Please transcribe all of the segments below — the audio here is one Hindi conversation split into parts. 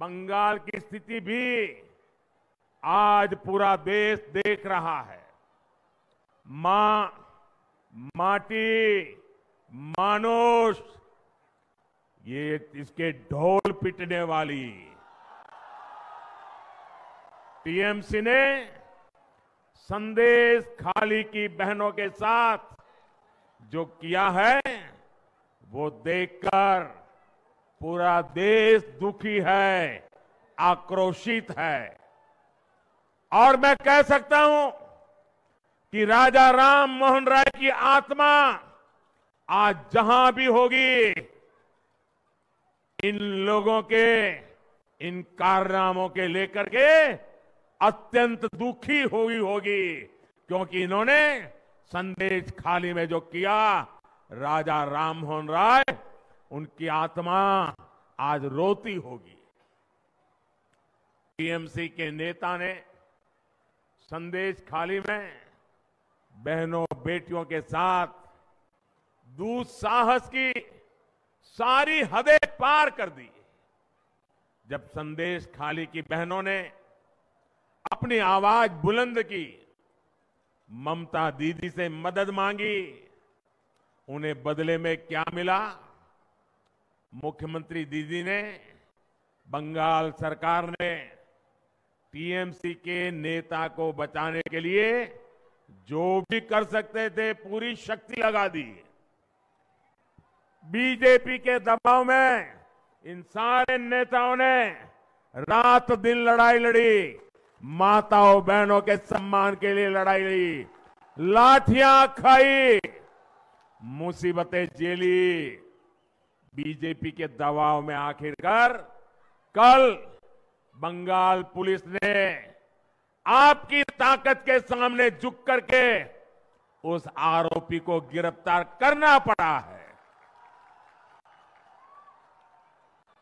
बंगाल की स्थिति भी आज पूरा देश देख रहा है। मां, माटी, मानुष, ये इसके ढोल पिटने वाली टीएमसी ने संदेश खाली की बहनों के साथ जो किया है वो देखकर पूरा देश दुखी है, आक्रोशित है। और मैं कह सकता हूं कि राजा राम मोहन राय की आत्मा आज जहां भी होगी, इन लोगों के इन कारनामों के लेकर के अत्यंत दुखी हुई होगी, क्योंकि इन्होंने संदेश खाली में जो किया, राजा राम मोहन राय, उनकी आत्मा आज रोती होगी। टीएमसी के नेता ने संदेश खाली में बहनों बेटियों के साथ दुस्साहस की सारी हदें पार कर दी। जब संदेश खाली की बहनों ने अपनी आवाज बुलंद की, ममता दीदी से मदद मांगी, उन्हें बदले में क्या मिला? मुख्यमंत्री दीदी ने, बंगाल सरकार ने टीएमसी के नेता को बचाने के लिए जो भी कर सकते थे पूरी शक्ति लगा दी। बीजेपी के दबाव में इन सारे नेताओं ने रात दिन लड़ाई लड़ी, माताओं बहनों के सम्मान के लिए लड़ाई लड़ी, लाठियां खाई, मुसीबतें झेली। बीजेपी के दबाव में आखिरकार कल बंगाल पुलिस ने आपकी ताकत के सामने झुक करके उस आरोपी को गिरफ्तार करना पड़ा है।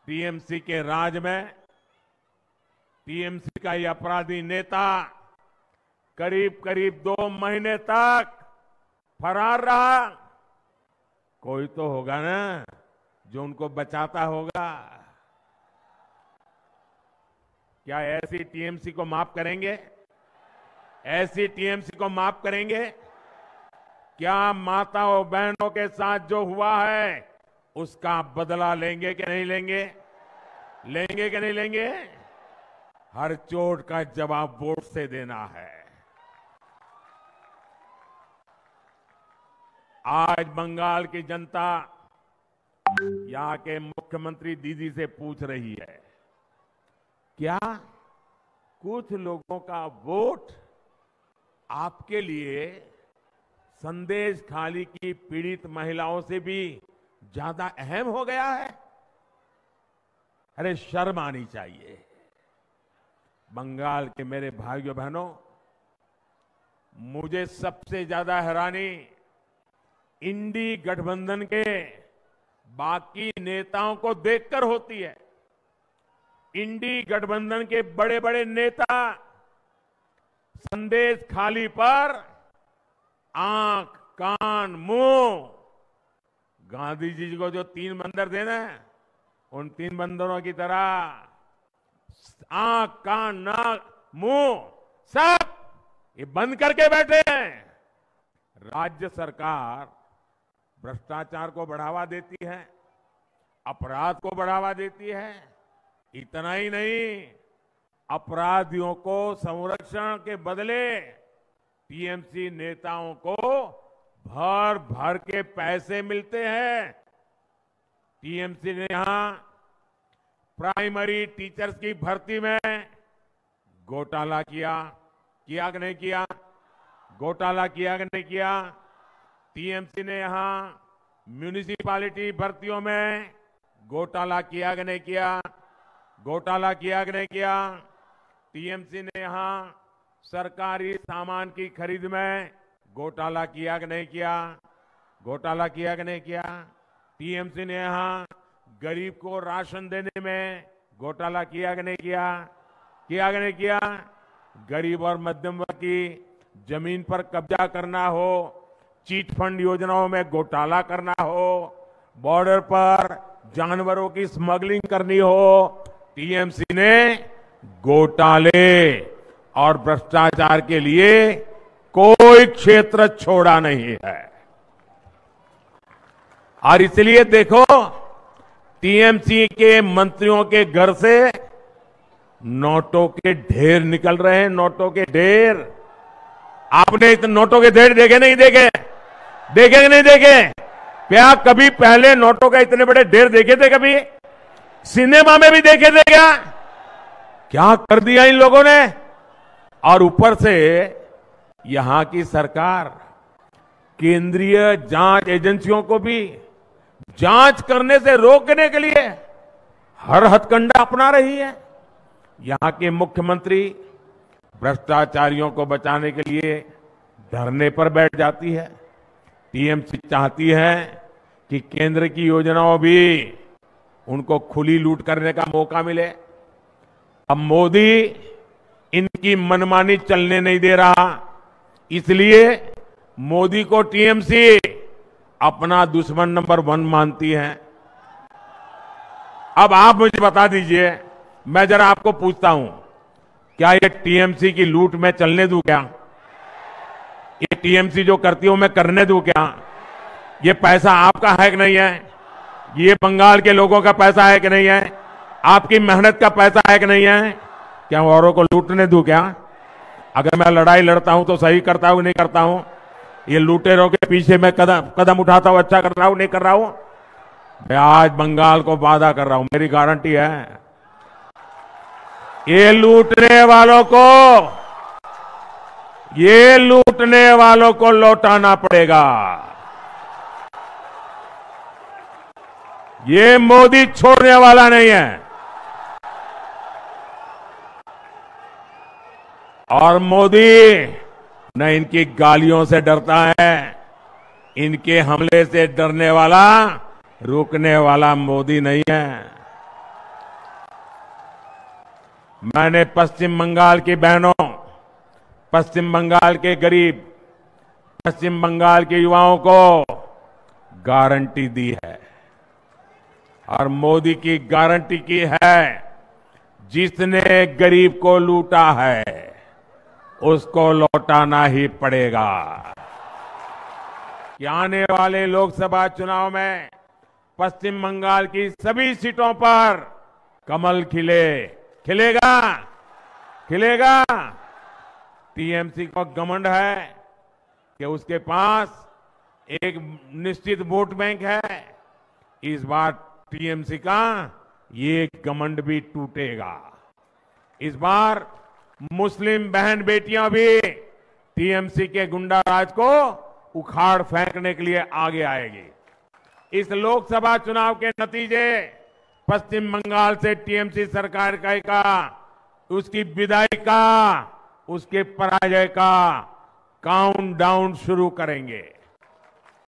टीएमसी के राज में टीएमसी का ये अपराधी नेता करीब करीब 2 महीने तक फरार रहा। कोई तो होगा ना जो उनको बचाता होगा। क्या ऐसी टीएमसी को माफ करेंगे? ऐसी टीएमसी को माफ करेंगे? क्या माताओं बहनों के साथ जो हुआ है उसका बदला लेंगे कि नहीं लेंगे? लेंगे कि नहीं लेंगे? हर चोट का जवाब वोट से देना है। आज बंगाल की जनता यहां के मुख्यमंत्री दीदी से पूछ रही है, क्या कुछ लोगों का वोट आपके लिए संदेश खाली की पीड़ित महिलाओं से भी ज्यादा अहम हो गया है? अरे शर्म आनी चाहिए। बंगाल के मेरे भाइयों बहनों, मुझे सबसे ज्यादा हैरानी इंडी गठबंधन के बाकी नेताओं को देखकर होती है। इंडी गठबंधन के बड़े बड़े नेता संदेश खाली पर आंख, कान, मुंह, गांधी जी को जो 3 बंदर देना है, उन 3 बंदरों की तरह आंख, कान, नाक, मुंह सब ये बंद करके बैठे हैं। राज्य सरकार भ्रष्टाचार को बढ़ावा देती है, अपराध को बढ़ावा देती है। इतना ही नहीं, अपराधियों को संरक्षण के बदले टीएमसी नेताओं को भर भर के पैसे मिलते हैं। टीएमसी ने यहां प्राइमरी टीचर्स की भर्ती में घोटाला किया कि नहीं किया? घोटाला किया कि नहीं किया? टीएमसी ने यहां म्यूनिसिपैलिटी भर्तियों में घोटाला किया कि नहीं किया? घोटाला किया कि नहीं किया? टीएमसी ने यहां सरकारी सामान की खरीद में घोटाला किया कि नहीं किया? घोटाला किया कि नहीं किया? टीएमसी ने यहां गरीब को राशन देने में घोटाला किया कि नहीं किया? किया कि नहीं किया? गरीब और मध्यम वर्ग की जमीन पर कब्जा करना हो, चीट फंड योजनाओं में घोटाला करना हो, बॉर्डर पर जानवरों की स्मगलिंग करनी हो, टीएमसी ने घोटाले और भ्रष्टाचार के लिए कोई क्षेत्र छोड़ा नहीं है। और इसलिए देखो, टीएमसी के मंत्रियों के घर से नोटों के ढेर निकल रहे हैं, नोटों के ढेर। आपने इतने नोटों के ढेर देखे नहीं देखे? देखे नहीं देखे? क्या कभी पहले नोटों का इतने बड़े ढेर देखे थे? कभी सिनेमा में भी देखे थे क्या? क्या कर दिया इन लोगों ने। और ऊपर से यहां की सरकार केंद्रीय जांच एजेंसियों को भी जांच करने से रोकने के लिए हर हथकंडा अपना रही है। यहां के मुख्यमंत्री भ्रष्टाचारियों को बचाने के लिए धरने पर बैठ जाती है। टीएमसी चाहती है कि केंद्र की योजनाओं भी उनको खुली लूट करने का मौका मिले। अब मोदी इनकी मनमानी चलने नहीं दे रहा, इसलिए मोदी को टीएमसी अपना दुश्मन नंबर 1 मानती है। अब आप मुझे बता दीजिए, मैं जरा आपको पूछता हूं, क्या ये टीएमसी की लूट मैं चलने दूं क्या? ये टीएमसी जो करती है मैं करने दूं क्या? ये पैसा आपका है कि नहीं है? ये बंगाल के लोगों का पैसा है कि नहीं है? आपकी मेहनत का पैसा है कि नहीं है? क्या औरों को लूटने दूं क्या? अगर मैं लड़ाई लड़ता हूं तो सही करता हूं नहीं करता हूं? ये लुटेरों के पीछे मैं कदम उठाता हूं, अच्छा कर रहा हूं नहीं कर रहा हूं? मैं आज बंगाल को वादा कर रहा हूं, मेरी गारंटी है, ये लूटने वालों को लौटाना पड़ेगा। ये मोदी छोड़ने वाला नहीं है। और मोदी न इनकी गालियों से डरता है, इनके हमले से डरने वाला, रुकने वाला मोदी नहीं है। मैंने पश्चिम बंगाल की बहनों, पश्चिम बंगाल के गरीब, पश्चिम बंगाल के युवाओं को गारंटी दी है और मोदी की गारंटी की है, जिसने गरीब को लूटा है उसको लौटाना ही पड़ेगा। कि आने वाले लोकसभा चुनाव में पश्चिम बंगाल की सभी सीटों पर कमल खिलेगा। टीएमसी को घमंड है कि उसके पास एक निश्चित वोट बैंक है। इस बार टीएमसी का ये घमंड भी टूटेगा। इस बार मुस्लिम बहन बेटियां भी टीएमसी के गुंडा राज को उखाड़ फेंकने के लिए आगे आएगी। इस लोकसभा चुनाव के नतीजे पश्चिम बंगाल से टीएमसी सरकार का, उसकी विदाई का, उसके पराजय का काउंटडाउन शुरू करेंगे।